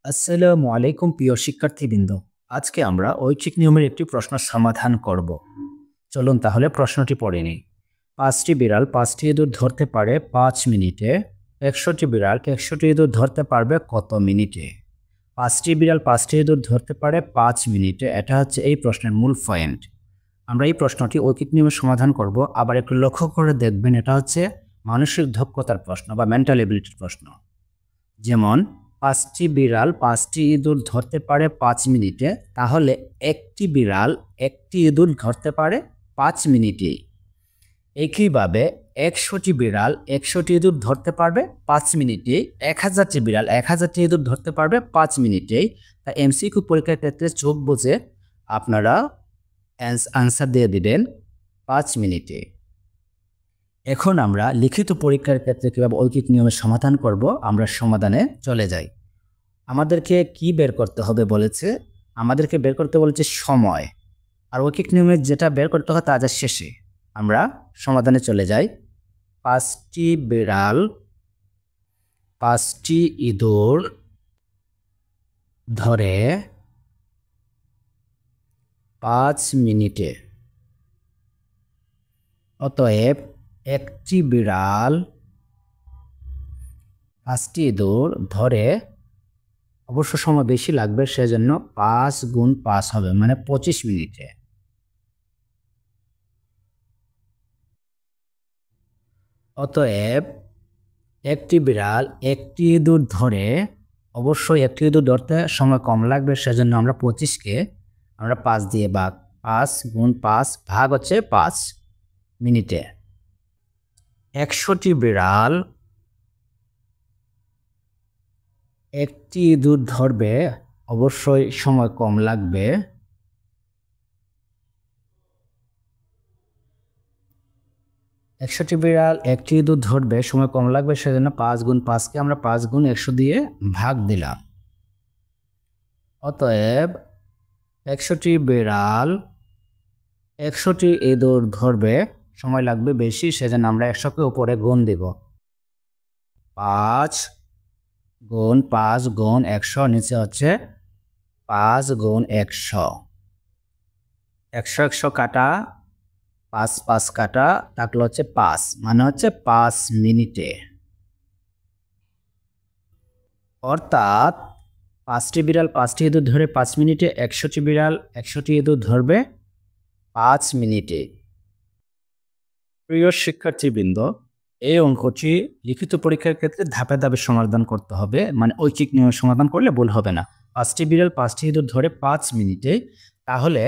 আসসালামু আলাইকুম প্রিয় শিক্ষার্থীবৃন্দ। আজকে আমরা ঐচ্ছিক নিয়মের একটি প্রশ্ন সমাধান করব। চলুন তাহলে প্রশ্নটি পড়ে নিই। ৫টি বিড়াল ৫টি ইঁদুর ধরতে পারে ৫ মিনিটে। ১০০টি বিড়াল ১০০টি ইঁদুর ধরতে পারবে কত মিনিটে? ৫টি বিড়াল ৫টি ইঁদুর ধরতে পারে ৫ মিনিটে। এটা হচ্ছে এই প্রশ্নের মূল পয়েন্ট। আমরা এই প্রশ্নটি ঐচ্ছিক নিয়মের সমাধান করব। আবার একটু লক্ষ্য করে দেখবেন, এটা হচ্ছে মানসিক দক্ষতার প্রশ্ন বা মেন্টাল এবিলিটির প্রশ্ন। যেমন ৫টি বিড়াল ৫টি ইঁদুর ধরতে পারে ৫ মিনিটে, তাহলে একটি বিড়াল একটি ইঁদুর ধরতে পারে ৫ মিনিটেই। একইভাবে ১০০টি বিড়াল ১০০টি ইঁদুর ধরতে পারবে ৫ মিনিটেই। ১০০০টি বিড়াল ১০০০টি ইঁদুর ধরতে পারবে ৫ মিনিটেই। তাই এমসিকিউ পরীক্ষার ক্ষেত্রে চোখ বুজে আপনারা আনসার দিয়ে দিবেন ৫ মিনিটে। এখন আমরা লিখিত পরীক্ষার ক্ষেত্রে কীভাবে ঐচ্ছিক নিয়মের সমাধান করব, আমরা সমাধানে চলে যাই। আমাদেরকে কি বের করতে হবে বলেছে? আমাদেরকে বের করতে বলেছে সময়। আর ঐচ্ছিক নিয়মের যেটা বের করতে হয় তা যা শেষে। আমরা সমাধানে চলে যাই। ৫টি বিড়াল ৫টি ইঁদুর ধরে ৫ মিনিটে। অতএব একটি বিড়াল ৫টি ইঁদুর ধরে, অবশ্য সময় বেশি লাগবে, সেজন্য ৫ গুণ ৫ হবে, মানে ২৫ মিনিটে। অতএব একটি বিড়াল একটি ইঁদুর ধরে, অবশ্যই একটি ইঁদুর ধরতে সময় কম লাগবে, সেজন্য আমরা ২৫কে আমরা ৫ দিয়ে ভাগ, ৫ গুণ ৫ ভাগ হচ্ছে ৫ মিনিটে। ১০০টি বিড়াল একটি ইঁদুর ধরবে, অবশ্যই সময় কম লাগবে, ১০০টি বিড়াল একটি ইঁদুর ধরবে, সময় কম লাগবে, সেজন্য ৫ গুণ ৫কে আমরা ৫ গুণ ১০০ দিয়ে ভাগ দিলাম। অতএব ১০০টি বিড়াল ১০০টি ইঁদুর ধরবে, সময় লাগবে বেশি, সেজন্য আমরা ১০০কে উপরে গুণ দিব। ৫ গুণ ৫ গুণ ১০০, নিচে হচ্ছে ৫ গুণ ১০০। ১০০ ১০০ কাটা, ৫ ৫ কাটা, থাকলো হচ্ছে ৫, মানে হচ্ছে ৫ মিনিটে। অর্থাৎ ৫টি বিড়াল ৫টি ইঁদুর ধরে ৫ মিনিটে, ১০০টি বিড়াল ১০০টি ইঁদুর ধরবে ৫ মিনিটে। প্রিয় শিক্ষার্থীবৃন্দ, এই অঙ্কটি লিখিত পরীক্ষার ক্ষেত্রে ধাপে ধাপে সমাধান করতে হবে, মানে ঐচ্ছিক নিয়মের সমাধান করলে ভুল হবে না। ৫টি বিড়াল ৫টি ইঁদুর ধরে ৫ মিনিটে, তাহলে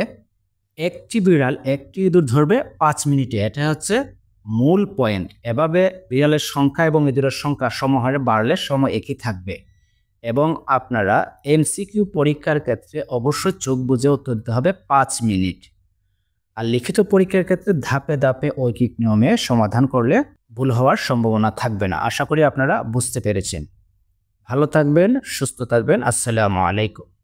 একটি বিড়াল একটি ইঁদুর ধরবে ৫ মিনিটে। এটা হচ্ছে মূল পয়েন্ট। এভাবে বিড়ালের সংখ্যা এবং ইঁদুরের সংখ্যা সমহারে বাড়লে সময় একই থাকবে। এবং আপনারা এমসিকিউ পরীক্ষার ক্ষেত্রে অবশ্যই চোখ বুজে উত্তর দিতে হবে ৫ মিনিট। আর লিখিত পরীক্ষার ক্ষেত্রে ধাপে ধাপে ঐচ্ছিক নিয়মে সমাধান করলে ভুল হওয়ার সম্ভাবনা থাকবে না। আশা করি আপনারা বুঝতে পেরেছেন। ভালো থাকবেন, সুস্থ থাকবেন। আসসালামু আলাইকুম।